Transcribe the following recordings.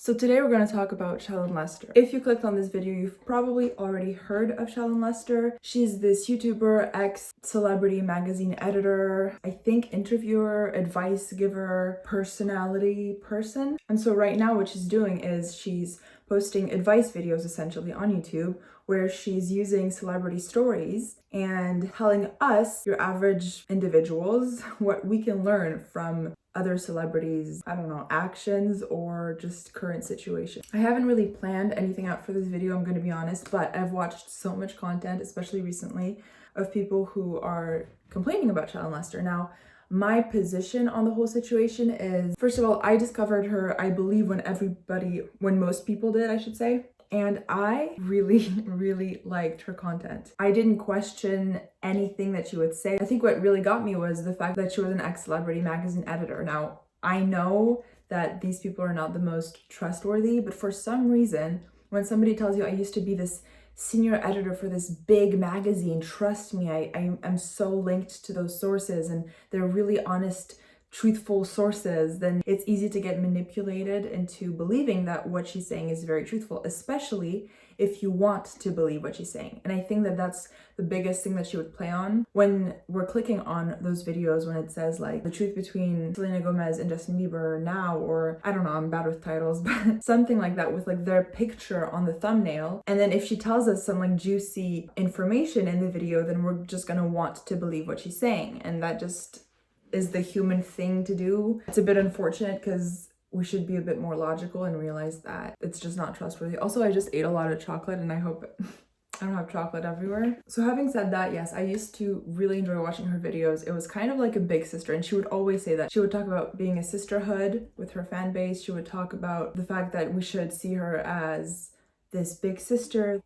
So today we're going to talk about Shallon Lester. If you clicked on this video, you've probably already heard of Shallon Lester. She's this YouTuber, ex-celebrity magazine editor, I think interviewer, advice giver, personality person. And so right now what she's doing is she's posting advice videos essentially on YouTube where she's using celebrity stories and telling us, your average individuals, what we can learn from other celebrities, I don't know, actions or just current situation. I haven't really planned anything out for this video, I'm gonna be honest, but I've watched so much content, especially recently, of people who are complaining about Shallon Lester. Now, my position on the whole situation is, first of all, I discovered her, I believe, when most people did, I should say. And I really liked her content. I didn't question anything that she would say. I think what really got me was the fact that she was an ex-celebrity magazine editor. Now, I know that these people are not the most trustworthy, but for some reason, when somebody tells you, I used to be this senior editor for this big magazine, trust me, I'm so linked to those sources and they're really honest, truthful sources, then it's easy to get manipulated into believing that what she's saying is very truthful, especially if you want to believe what she's saying. And I think that that's the biggest thing that she would play on when we're clicking on those videos, when it says like the truth between Selena Gomez and Justin Bieber now, or I don't know, I'm bad with titles, but something like that with like their picture on the thumbnail. And then if she tells us some like juicy information in the video, then we're just gonna want to believe what she's saying. And that just is the human thing to do. It's a bit unfortunate because we should be a bit more logical and realize that it's just not trustworthy. Also, I just ate a lot of chocolate and I hope I don't have chocolate everywhere. So having said that, yes, I used to really enjoy watching her videos. It was kind of like a big sister, and she would always say that. She would talk about being a sisterhood with her fan base. She would talk about the fact that we should see her as this big sister.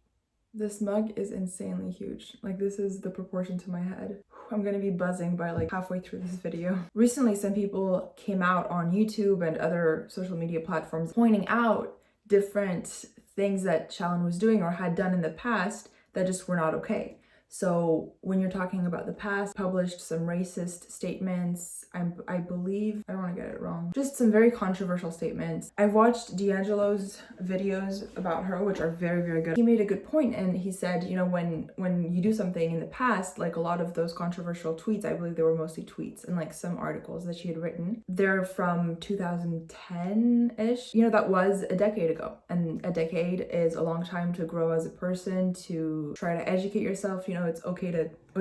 This mug is insanely huge. Like, this is the proportion to my head. I'm gonna be buzzing by like halfway through this video. Recently, some people came out on YouTube and other social media platforms pointing out different things that Shallon was doing or had done in the past that just were not okay. So when you're talking about the past, published some racist statements, I believe, I don't want to get it wrong, just some very controversial statements. I've watched D'Angelo's videos about her, which are very good. He made a good point, and he said, you know, when you do something in the past, like a lot of those controversial tweets, I believe they were mostly tweets and like some articles that she had written, they're from 2010-ish. You know, that was a decade ago, and a decade is a long time to grow as a person, to try to educate yourself. You know, it's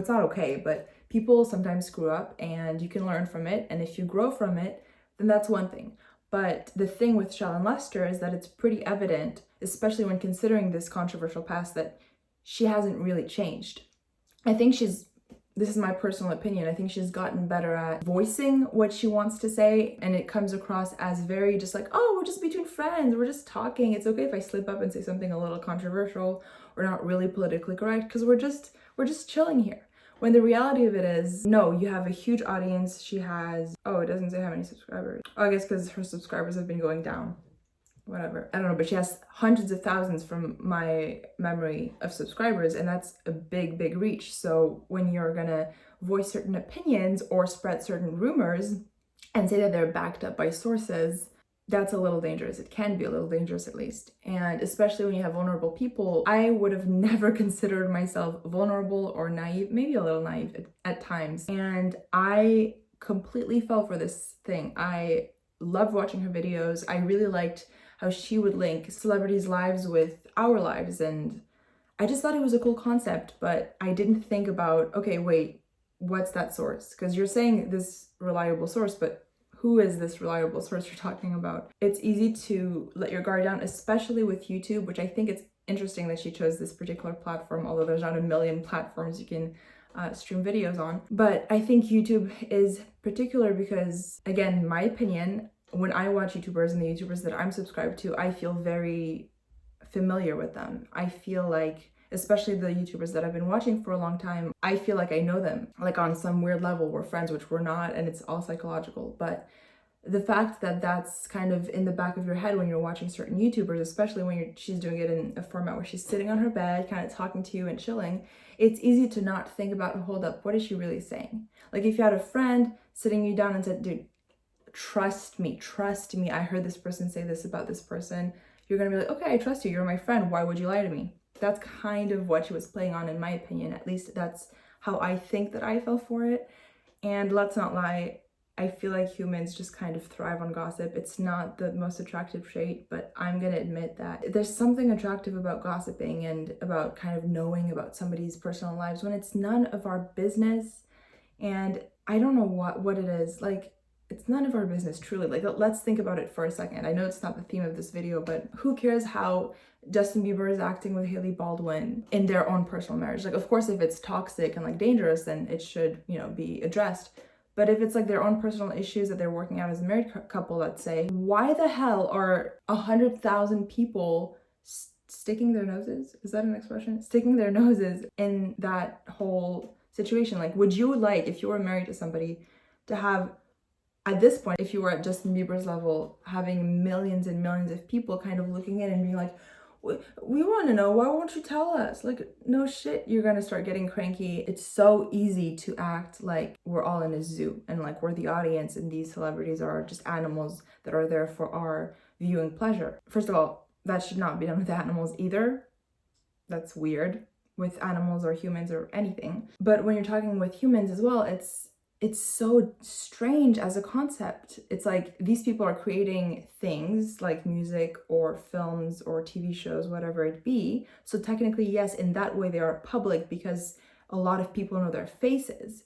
not okay, but people sometimes screw up and you can learn from it. And if you grow from it, then that's one thing. But the thing with Shallon Lester is that it's pretty evident, especially when considering this controversial past, that she hasn't really changed. I think this is my personal opinion, I think she's gotten better at voicing what she wants to say, and it comes across as very just like, oh, we're just between friends, we're just talking. It's okay if I slip up and say something a little controversial or not really politically correct, because we're just chilling here. When the reality of it is, no, you have a huge audience. She has, oh, it doesn't say how many subscribers. Oh, I guess because her subscribers have been going down. Whatever, I don't know, but she has hundreds of thousands from my memory of subscribers, and that's a big reach. So when you're gonna voice certain opinions or spread certain rumors and say that they're backed up by sources, that's a little dangerous. It can be a little dangerous, at least. And especially when you have vulnerable people. I would have never considered myself vulnerable or naive, maybe a little naive at times. And I completely fell for this thing. I loved watching her videos. I really liked how she would link celebrities' lives with our lives. And I just thought it was a cool concept, but I didn't think about, okay, wait, what's that source? Because you're saying this reliable source, but who is this reliable source you're talking about? It's easy to let your guard down, especially with YouTube, which I think it's interesting that she chose this particular platform, although there's not a million platforms you can stream videos on. But I think YouTube is particular because, again, my opinion, when I watch YouTubers and the YouTubers that I'm subscribed to, I feel very familiar with them. I feel like, especially the YouTubers that I've been watching for a long time, I feel like I know them. Like on some weird level, we're friends, which we're not, and it's all psychological. But the fact that that's kind of in the back of your head when you're watching certain YouTubers, especially when she's doing it in a format where she's sitting on her bed, kind of talking to you and chilling, it's easy to not think about, hold up, what is she really saying? Like if you had a friend sitting you down and said, dude, trust me, I heard this person say this about this person. You're gonna be like, okay, I trust you, you're my friend, why would you lie to me? That's kind of what she was playing on, in my opinion. At least that's how I think that I fell for it. And let's not lie, I feel like humans just kind of thrive on gossip. It's not the most attractive trait, but I'm gonna admit that there's something attractive about gossiping and about kind of knowing about somebody's personal lives when it's none of our business. And I don't know what it is. Like, it's none of our business, truly. Like, let's think about it for a second. I know it's not the theme of this video, but who cares how Justin Bieber is acting with Hailey Baldwin in their own personal marriage? Like, of course, if it's toxic and like dangerous, then it should, you know, be addressed. But if it's like their own personal issues that they're working out as a married couple, let's say, why the hell are 100,000 people sticking their noses? Is that an expression? Sticking their noses in that whole situation? Like, would you like, if you were married to somebody, to have, at this point, if you were at Justin Bieber's level, having millions and millions of people kind of looking in and being like, we want to know, why won't you tell us? Like, no shit, you're gonna start getting cranky. It's so easy to act like we're all in a zoo and like we're the audience and these celebrities are just animals that are there for our viewing pleasure. First of all, that should not be done with animals either. That's weird, with animals or humans or anything. But when you're talking with humans as well, it's so strange as a concept. It's like these people are creating things like music or films or TV shows, whatever it be. So technically, yes, in that way they are public because a lot of people know their faces.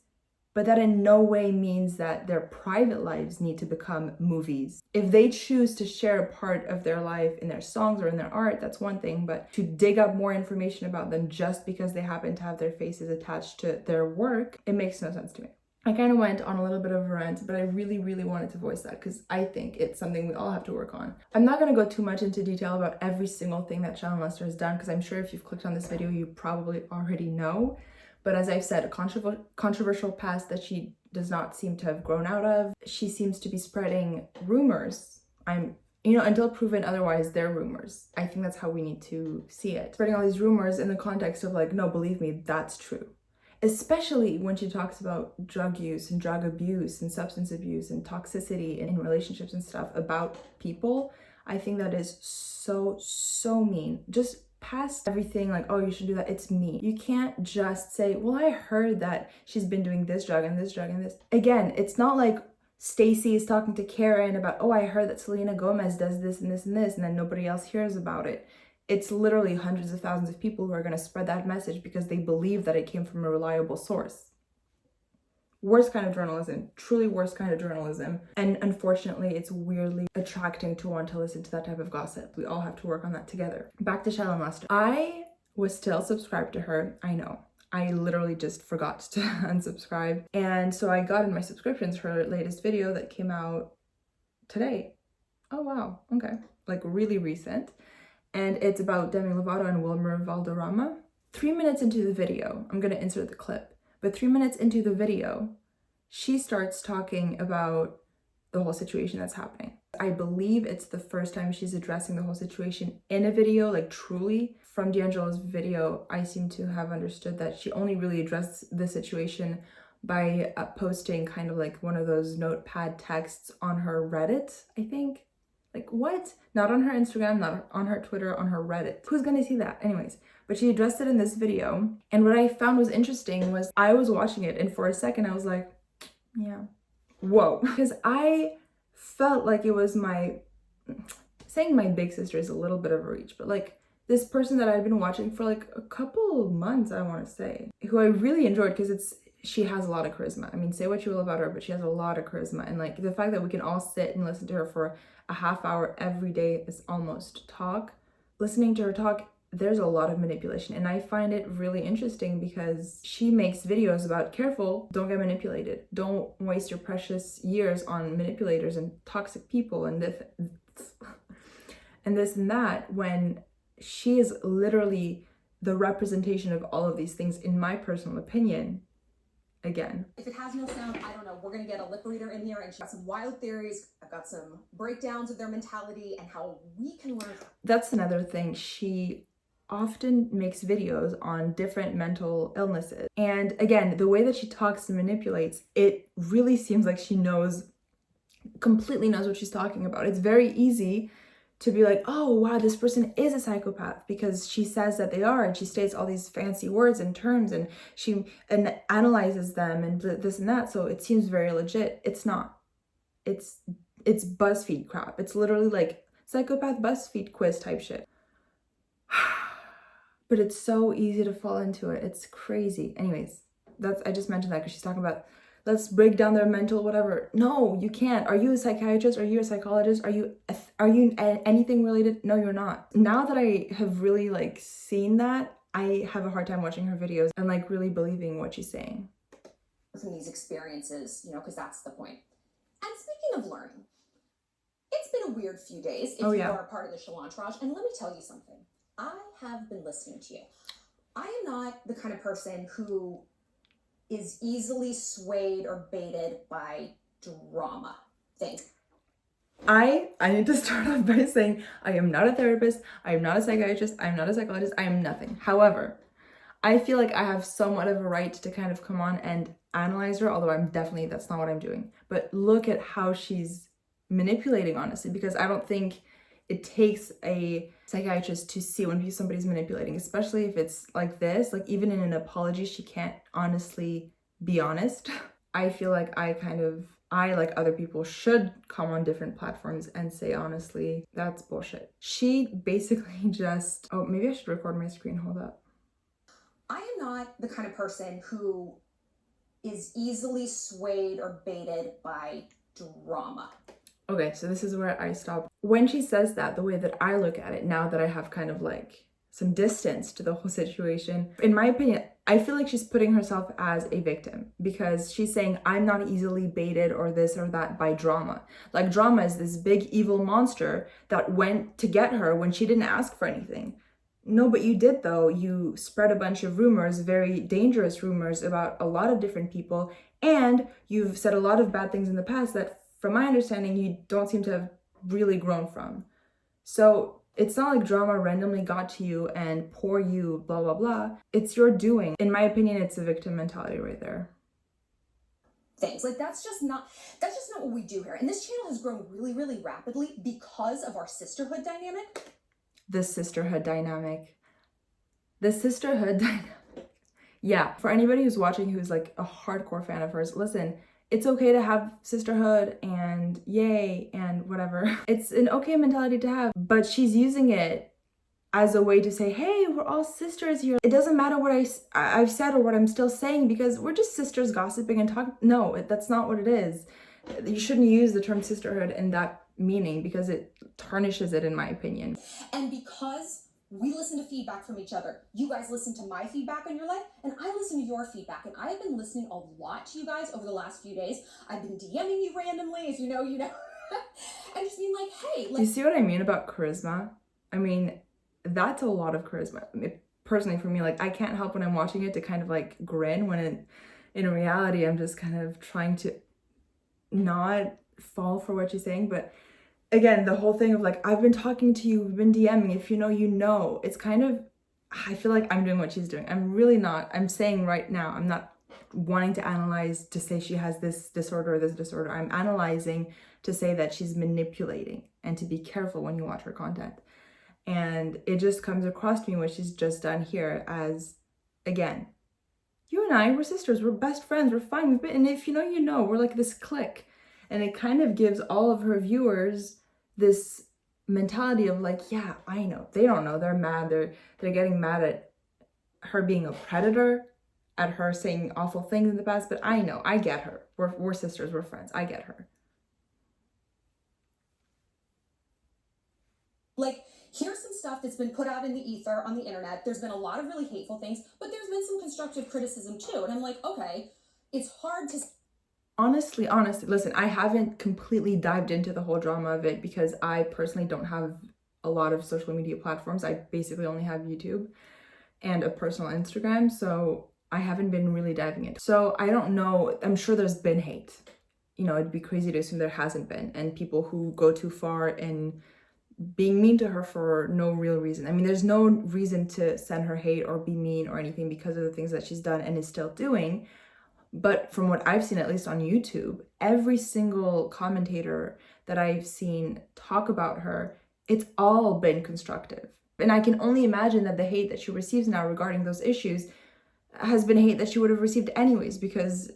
But that in no way means that their private lives need to become movies. If they choose to share a part of their life in their songs or in their art, that's one thing. But to dig up more information about them just because they happen to have their faces attached to their work, it makes no sense to me. I kind of went on a little bit of a rant, but I really, really wanted to voice that because I think it's something we all have to work on. I'm not going to go too much into detail about every single thing that Shallon Lester has done because I'm sure if you've clicked on this video, you probably already know. But as I've said, a controversial past that she does not seem to have grown out of. She seems to be spreading rumors. Until proven otherwise, they're rumors. I think that's how we need to see it. Spreading all these rumors in the context of like, no, believe me, that's true. Especially when she talks about drug use and drug abuse and substance abuse and toxicity in relationships and stuff about people. I think that is so mean. Just past everything like, oh, you should do that, it's me. You can't just say, well, I heard that she's been doing this drug and this drug and this. Again, it's not like Stacy is talking to Karen about, oh, I heard that Selena Gomez does this and this and this, and then nobody else hears about it. It's literally hundreds of thousands of people who are going to spread that message because they believe that it came from a reliable source. Worst kind of journalism, truly worst kind of journalism. And unfortunately, it's weirdly attracting to want to listen to that type of gossip. We all have to work on that together. Back to Shallon Lester. I was still subscribed to her, I know. I literally just forgot to unsubscribe. And so I got in my subscriptions her latest video that came out today. Oh wow, okay. Like really recent. And it's about Demi Lovato and Wilmer Valderrama. 3 minutes into the video, I'm gonna insert the clip, but 3 minutes into the video, she starts talking about the whole situation that's happening. I believe it's the first time she's addressing the whole situation in a video, like truly. From D'Angelo's video, I seem to have understood that she only really addressed the situation by posting kind of like one of those notepad texts on her Reddit, I think. Like, what? Not on her Instagram, not on her Twitter, on her Reddit. Who's gonna see that? Anyways, but she addressed it in this video. And what I found was interesting was I was watching it and for a second I was like, yeah, whoa. Because I felt like it was saying my big sister is a little bit of a reach, but like this person that I'd been watching for like a couple months, I wanna say, who I really enjoyed because she has a lot of charisma. I mean, say what you will about her, but she has a lot of charisma. And like the fact that we can all sit and listen to her for a half hour every day is almost talk. Listening to her talk, there's a lot of manipulation. And I find it really interesting because she makes videos about careful, don't get manipulated. Don't waste your precious years on manipulators and toxic people and this and that, when she is literally the representation of all of these things, in my personal opinion. Again, if it has no sound, I don't know. We're gonna get a lip reader in here and she's got some wild theories. I've got some breakdowns of their mentality and how we can learn. That's another thing. She often makes videos on different mental illnesses. And again, the way that she talks and manipulates, it really seems like she knows completely knows what she's talking about. It's very easy to be like, oh wow, this person is a psychopath because she says that they are, and she states all these fancy words and terms, and she analyzes them and this and that, so it seems very legit. It's not. It's BuzzFeed crap. It's literally like psychopath BuzzFeed quiz type shit. But it's so easy to fall into it. It's crazy. Anyways, I just mentioned that because she's talking about, let's break down their mental whatever. No, you can't. Are you a psychiatrist? Are you a psychologist? Are you anything related? No, you're not. Now that I have really like seen that, I have a hard time watching her videos and like really believing what she's saying. From these experiences, you know, because that's the point. And speaking of learning, it's been a weird few days if you are part of the Shallon entourage, and let me tell you something. I have been listening to you. I am not the kind of person who is easily swayed or baited by drama. I need to start off by saying I am not a therapist, I am not a psychiatrist, I am not a psychologist, I am nothing. However, I feel like I have somewhat of a right to kind of come on and analyze her, although that's not what I'm doing. But look at how she's manipulating, honestly, because I don't think it takes a psychiatrist to see when somebody's manipulating, especially if it's like this. Like, even in an apology, she can't honestly be honest. I feel like I, like other people, should come on different platforms and say, honestly, that's bullshit. She basically just, oh, maybe I should record my screen, hold up. I am not the kind of person who is easily swayed or baited by drama. Okay, so this is where I stop. When she says that, the way that I look at it, now that I have kind of like some distance to the whole situation, in my opinion, I feel like she's putting herself as a victim, because she's saying, I'm not easily baited or this or that by drama. Like, drama is this big evil monster that went to get her when she didn't ask for anything. No, but you did though. You spread a bunch of rumors, very dangerous rumors about a lot of different people, and you've said a lot of bad things in the past that, from my understanding, you don't seem to have really grown from. So it's not like drama randomly got to you and poor you, blah, blah, blah. It's your doing. In my opinion, it's a victim mentality right there. Things like that's just not what we do here. And this channel has grown really, really rapidly because of our sisterhood dynamic. The sisterhood dynamic. Yeah, for anybody who's watching who's like a hardcore fan of hers, listen, it's okay to have sisterhood and yay and whatever. It's an okay mentality to have, but she's using it as a way to say, hey, we're all sisters here. It doesn't matter what I've said or what I'm still saying, because we're just sisters gossiping and talking. No, that's not what it is. You shouldn't use the term sisterhood in that meaning, because it tarnishes it, in my opinion. And because we listen to feedback from each other, you guys listen to my feedback on your life, and I listen to your feedback. And I have been listening a lot to you guys over the last few days. I've been DMing you randomly, if you know, you know. And just being like, hey, you see what I mean about charisma? I mean, that's a lot of charisma. Personally, for me, like, I can't help when I'm watching it to kind of like grin, when in reality, I'm just kind of trying to not fall for what she's saying. But again, the whole thing of like, I've been talking to you, we've been DMing, if you know, you know, it's kind of, I feel like I'm doing what she's doing. I'm really not. I'm saying right now, I'm not wanting to analyze to say she has this disorder or this disorder. I'm analyzing to say that she's manipulating, and to be careful when you watch her content. And it just comes across to me what she's just done here as, again, you and I, we're sisters, we're best friends, we're fine, we've been, and if you know, you know, we're like this clique. And it kind of gives all of her viewers this mentality of like, yeah, I know, they don't know, they're mad, they're getting mad at her being a predator, at her saying awful things in the past, but I know, I get her, we're sisters, we're friends, I get her. Like, here's some stuff that's been put out in the ether on the internet. There's been a lot of really hateful things, but there's been some constructive criticism too. And I'm like, okay, it's hard to... Honestly, listen, I haven't completely dived into the whole drama of it, because I personally don't have a lot of social media platforms. I basically only have YouTube and a personal Instagram, so I haven't been really diving into it. So I don't know, I'm sure there's been hate. You know, it'd be crazy to assume there hasn't been, and people who go too far in being mean to her for no real reason. I mean, there's no reason to send her hate or be mean or anything because of the things that she's done and is still doing. But from what I've seen, at least on YouTube, every single commentator that I've seen talk about her, it's all been constructive. And I can only imagine that the hate that she receives now regarding those issues has been hate that she would have received anyways, because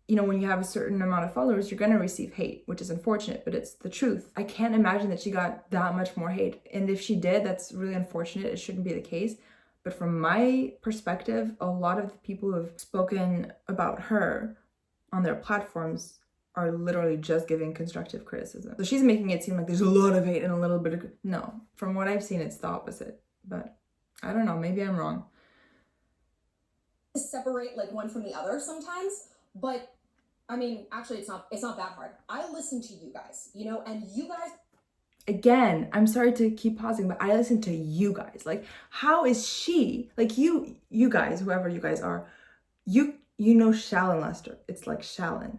when you have a certain amount of followers, you're going to receive hate, which is unfortunate, but it's the truth. I can't imagine that she got that much more hate. And if she did, that's really unfortunate. It shouldn't be the case. But from my perspective, a lot of the people who have spoken about her on their platforms are literally just giving constructive criticism. So she's making it seem like there's a lot of hate and a little bit of... No, from what I've seen, it's the opposite. But I don't know, maybe I'm wrong. Separate like one from the other sometimes, but I mean, actually it's not that hard. I listen to you guys, and you guys... Again, I'm sorry to keep pausing, but I listen to you guys. Like, how is she, like you guys, whoever you guys are, you know Shallon Lester. It's like Shallon.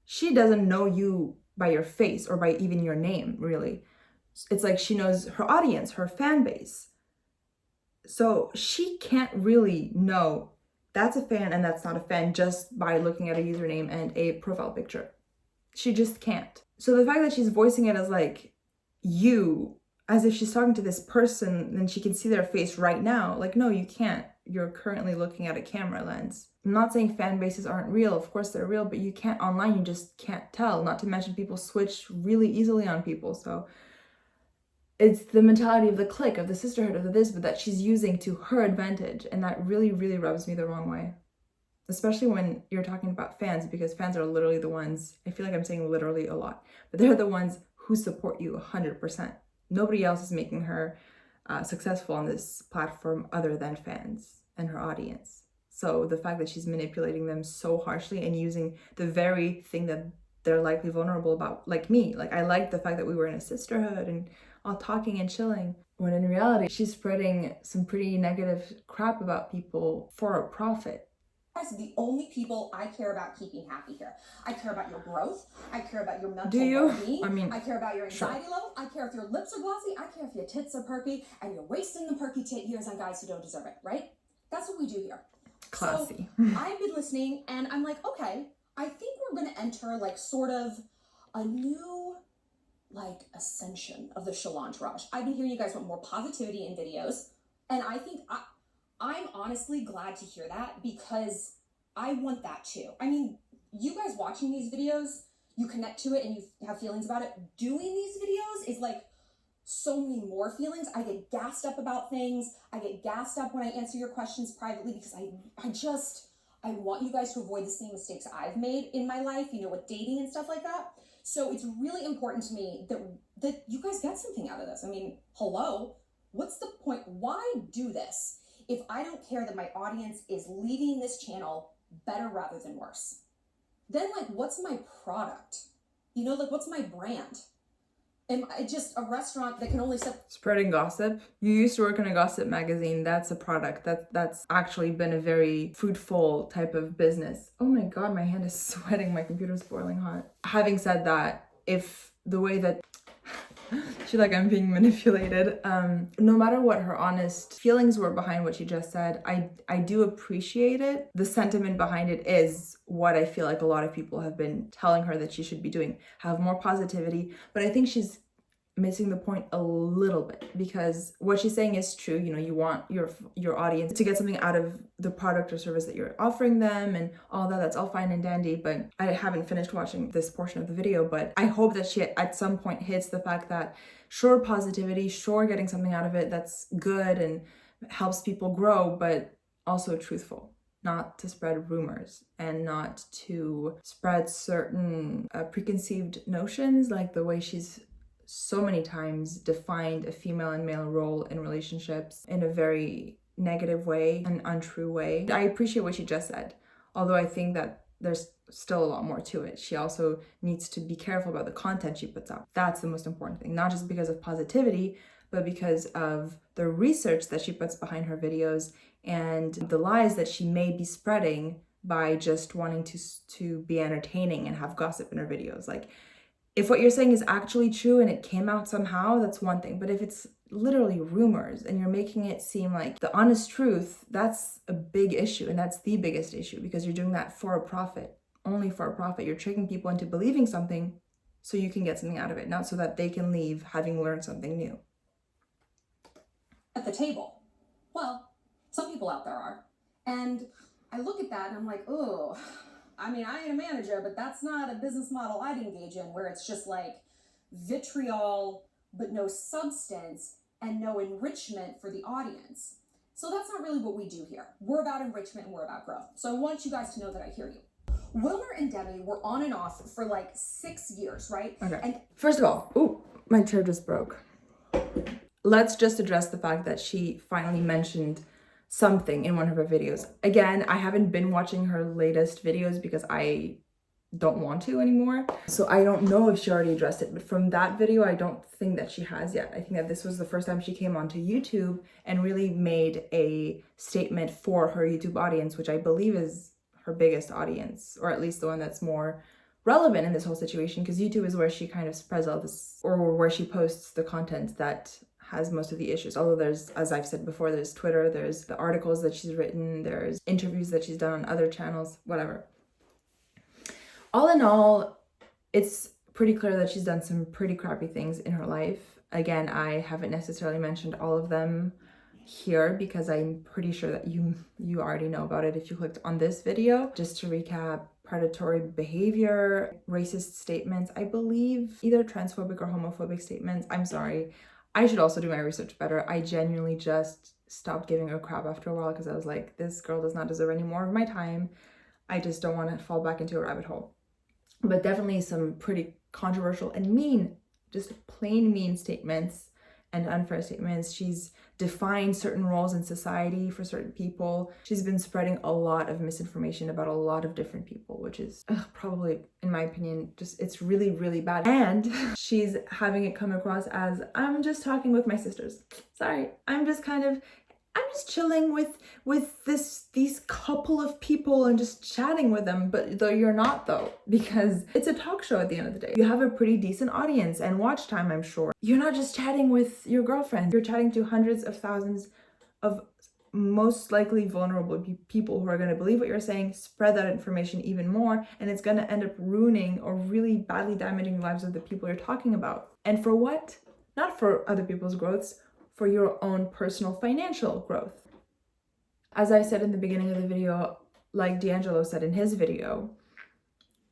She doesn't know you by your face or by even your name, really. It's like she knows her audience, her fan base. So she can't really know that's a fan and that's not a fan just by looking at a username and a profile picture. She just can't. So the fact that she's voicing it as like you, as if she's talking to this person and she can see their face right now, like, no, you can't. You're currently looking at a camera lens. I'm not saying fan bases aren't real. Of course they're real, but you can't online. You just can't tell. Not to mention people switch really easily on people. So it's the mentality of the clique, of the sisterhood, of the this, but that she's using to her advantage. And that really, really rubs me the wrong way. Especially when you're talking about fans, because fans are literally the ones, I feel like I'm saying literally a lot, but they're the ones who support you 100%. Nobody else is making her successful on this platform other than fans and her audience. So the fact that she's manipulating them so harshly and using the very thing that they're likely vulnerable about, like me. Like, I like the fact that we were in a sisterhood and all talking and chilling, when in reality, she's spreading some pretty negative crap about people for a profit. Guys are the only people I care about keeping happy here. I care about your growth. I care about your mental well-being. I mean, I care about your anxiety level. I care if your lips are glossy. I care if your tits are perky and you're wasting the perky tit years on guys who don't deserve it, right? That's what we do here. Classy. So I've been listening and I'm like, okay, I think we're going to enter like sort of a new like ascension of the Shallon Rush. I've been hearing you guys want more positivity in videos, and I think I'm honestly glad to hear that, because I want that too. I mean, you guys watching these videos, you connect to it and you have feelings about it. Doing these videos is like so many more feelings. I get gassed up about things. I get gassed up when I answer your questions privately, because I want you guys to avoid the same mistakes I've made in my life, with dating and stuff like that. So it's really important to me that you guys get something out of this. I mean, hello, what's the point? Why do this if I don't care that my audience is leaving this channel better rather than worse? Then like, what's my product? Like, what's my brand? Am I just a restaurant that can only spreading gossip? You used to work in a gossip magazine. That's a product. That's actually been a very fruitful type of business. Oh my god, my hand is sweating. My computer's boiling hot. Having said that, if the way that she like I'm being manipulated, no matter what her honest feelings were behind what she just said, I do appreciate it. The sentiment behind it is what I feel like a lot of people have been telling her that she should be doing. Have more positivity. But I think she's missing the point a little bit, because what she's saying is true. You want your audience to get something out of the product or service that you're offering them and all that. That's all fine and dandy, but I haven't finished watching this portion of the video, but I hope that she at some point hits the fact that sure, positivity, sure, getting something out of it that's good and helps people grow, but also truthful. Not to spread rumors and not to spread certain preconceived notions, like the way she's so many times defined a female and male role in relationships in a very negative way, an untrue way. I appreciate what she just said, although I think that there's still a lot more to it. She also needs to be careful about the content she puts out. That's the most important thing, not just because of positivity, but because of the research that she puts behind her videos and the lies that she may be spreading by just wanting to be entertaining and have gossip in her videos. Like, if what you're saying is actually true and it came out somehow, that's one thing. But if it's literally rumors, and you're making it seem like the honest truth, that's a big issue, and that's the biggest issue, because you're doing that for a profit, only for a profit. You're tricking people into believing something so you can get something out of it, not so that they can leave having learned something new. At the table. Well, some people out there are. And I look at that and I'm like, oh, I mean, I ain't a manager, but that's not a business model I'd engage in, where it's just like vitriol, but no substance and no enrichment for the audience. So that's not really what we do here. We're about enrichment and we're about growth. So I want you guys to know that I hear you. Wilmer and Demi were on and off for like 6 years, right? Okay. And first of all, ooh, my chair just broke. Let's just address the fact that she finally mentioned something in one of her videos. Again, I haven't been watching her latest videos because I don't want to anymore. So I don't know if she already addressed it, but from that video, I don't think that she has yet. I think that this was the first time she came onto YouTube and really made a statement for her YouTube audience, which I believe is her biggest audience, or at least the one that's more relevant in this whole situation, because YouTube is where she kind of spreads all this, or where she posts the content that has most of the issues. Although there's, as I've said before, there's Twitter, there's the articles that she's written, there's interviews that she's done on other channels, whatever. All in all, it's pretty clear that she's done some pretty crappy things in her life. Again, I haven't necessarily mentioned all of them here because I'm pretty sure that you already know about it if you clicked on this video. Just to recap: predatory behavior, racist statements, I believe either transphobic or homophobic statements. I'm sorry, I should also do my research better. I genuinely just stopped giving a crap after a while because I was like, this girl does not deserve any more of my time. I just don't want to fall back into a rabbit hole. But definitely some pretty controversial and mean, just plain mean statements and unfair statements. She's defined certain roles in society for certain people. She's been spreading a lot of misinformation about a lot of different people, which is probably, in my opinion, just, it's really, really bad. And she's having it come across as, I'm just talking with my sisters. Sorry, I'm just chilling with these couple of people and just chatting with them, but though you're not, though, because it's a talk show at the end of the day. You have a pretty decent audience and watch time, I'm sure. You're not just chatting with your girlfriend. You're chatting to hundreds of thousands of most likely vulnerable people who are going to believe what you're saying, spread that information even more, and it's going to end up ruining or really badly damaging the lives of the people you're talking about. And for what? Not for other people's growths, for your own personal financial growth. As I said in the beginning of the video, like D'Angelo said in his video,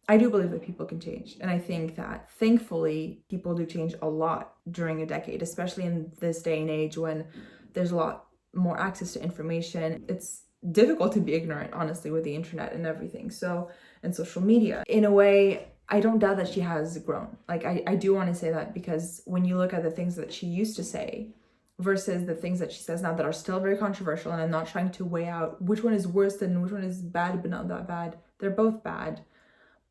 I do believe that people can change. And I think that thankfully people do change a lot during a decade, especially in this day and age when there's a lot more access to information. It's difficult to be ignorant, honestly, with the internet and everything. So, and social media. In a way, I don't doubt that she has grown. Like, I do want to say that, because when you look at the things that she used to say versus the things that she says now that are still very controversial, and I'm not trying to weigh out which one is worse than which one is bad but not that bad. They're both bad.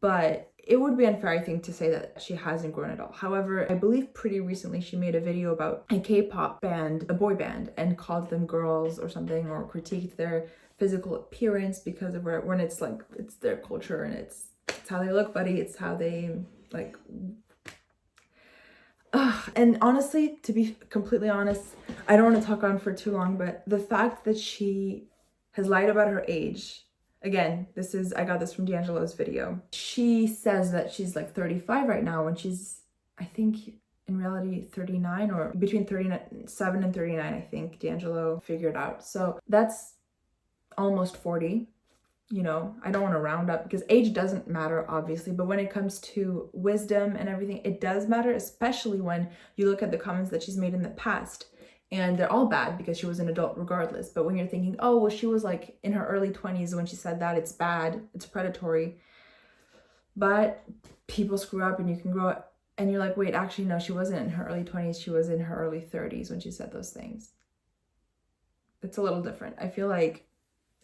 But it would be unfair, I think, to say that she hasn't grown at all. However, I believe pretty recently she made a video about a K-pop band, a boy band, and called them girls or something, or critiqued their physical appearance because of where, when it's like, it's their culture and it's how they look, buddy. It's how they, like... And honestly, to be completely honest, I don't want to talk on for too long, but the fact that she has lied about her age, again, I got this from D'Angelo's video. She says that she's like 35 right now when she's, I think in reality 39, or between 37 and 39, I think D'Angelo figured out. So that's almost 40. You know, I don't want to round up because age doesn't matter, obviously, but when it comes to wisdom and everything, it does matter, especially when you look at the comments that she's made in the past, and they're all bad because she was an adult regardless. But when you're thinking, oh, well, she was like in her early 20s when she said that, it's bad, it's predatory. But people screw up and you can grow up, and you're like, wait, actually, no, she wasn't in her early 20s, she was in her early 30s when she said those things. It's a little different. I feel like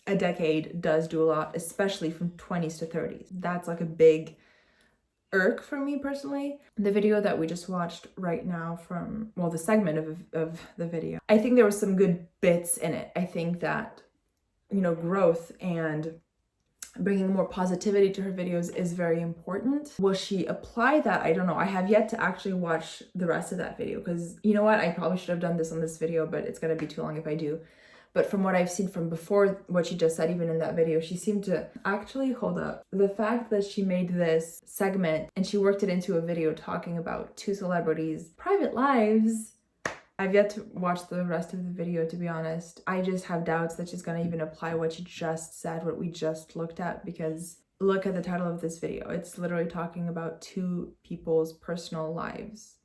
a decade does do a lot, especially from 20s to 30s. That's like a big irk for me personally. The video that we just watched right now from, well, the segment of the video, I think there was some good bits in it. I think that, you know, growth and bringing more positivity to her videos is very important. Will she apply that? I don't know. I have yet to actually watch the rest of that video, because you know what? I probably should have done this on this video, but it's gonna be too long if I do. But from what I've seen from before, what she just said, even in that video, she seemed to actually, hold up. The fact that she made this segment and she worked it into a video talking about two celebrities' private lives, I've yet to watch the rest of the video, to be honest. I just have doubts that she's gonna even apply what she just said, what we just looked at, because look at the title of this video. It's literally talking about two people's personal lives.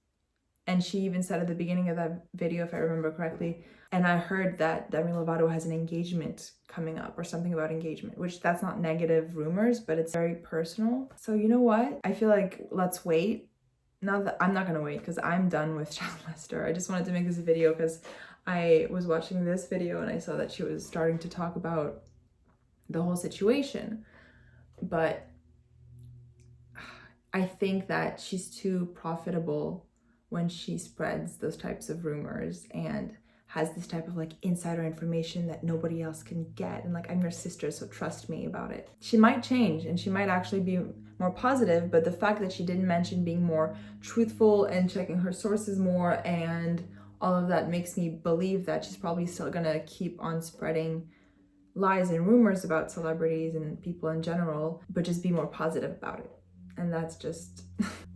And she even said at the beginning of that video, if I remember correctly, and I heard that Demi Lovato has an engagement coming up, or something about engagement, which that's not negative rumors, but it's very personal. So you know what? I feel like let's wait. Not that I'm not gonna wait, because I'm done with Shallon Lester. I just wanted to make this video because I was watching this video and I saw that she was starting to talk about the whole situation. But I think that she's too profitable when she spreads those types of rumors and has this type of like insider information that nobody else can get, and like, I'm your sister, so trust me about it. She might change and she might actually be more positive, but the fact that she didn't mention being more truthful and checking her sources more and all of that makes me believe that she's probably still gonna keep on spreading lies and rumors about celebrities and people in general, but just be more positive about it. And that's just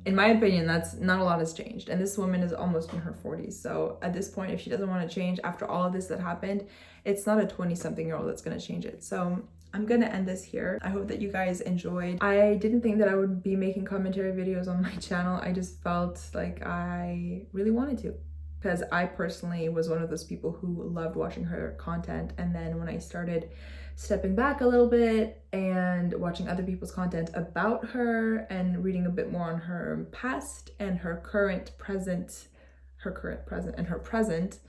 in my opinion, that's not a lot has changed. And this woman is almost in her 40s. So at this point, if she doesn't want to change after all of this that happened, it's not a 20-something-year-old that's going to change it. So I'm going to end this here. I hope that you guys enjoyed. I didn't think that I would be making commentary videos on my channel. I just felt like I really wanted to, because I personally was one of those people who loved watching her content. And then when I started stepping back a little bit and watching other people's content about her and reading a bit more on her past and her current present, and her present,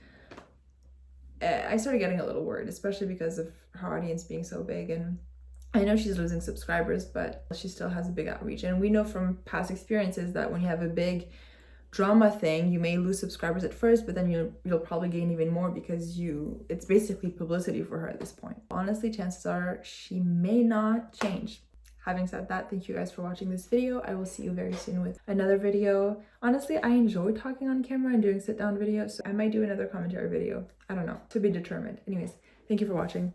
I started getting a little worried, especially because of her audience being so big. And I know she's losing subscribers, but she still has a big outreach. And we know from past experiences that when you have a big drama thing, you may lose subscribers at first, but then you'll probably gain even more, because it's basically publicity for her at this point. Honestly, chances are she may not change. Having said that, thank you guys for watching this video. I will see you very soon with another video. Honestly, I enjoy talking on camera and doing sit down videos, so I might do another commentary video. I don't know, to be determined. Anyways, thank you for watching.